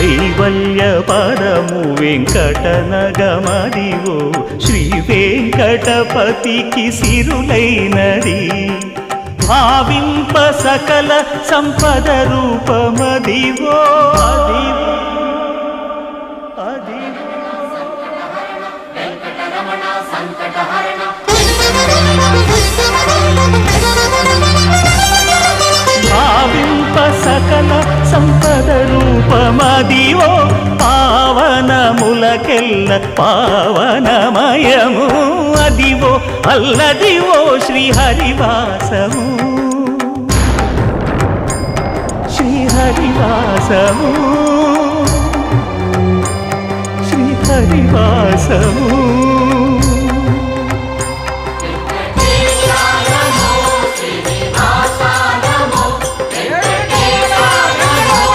కైవల్య పదము వెంకటనగమదివో శ్రీ వెంకటపతికి సిరులైనది భావింప సకల సంపద రూపమదివో అదివో భావింప సకల సంపద రూపమదివో పావనములకెల్ల పావనమయము అదివో అల్లదివో శ్రీహరివాసము శ్రీహరివాసము శ్రీహరివాసము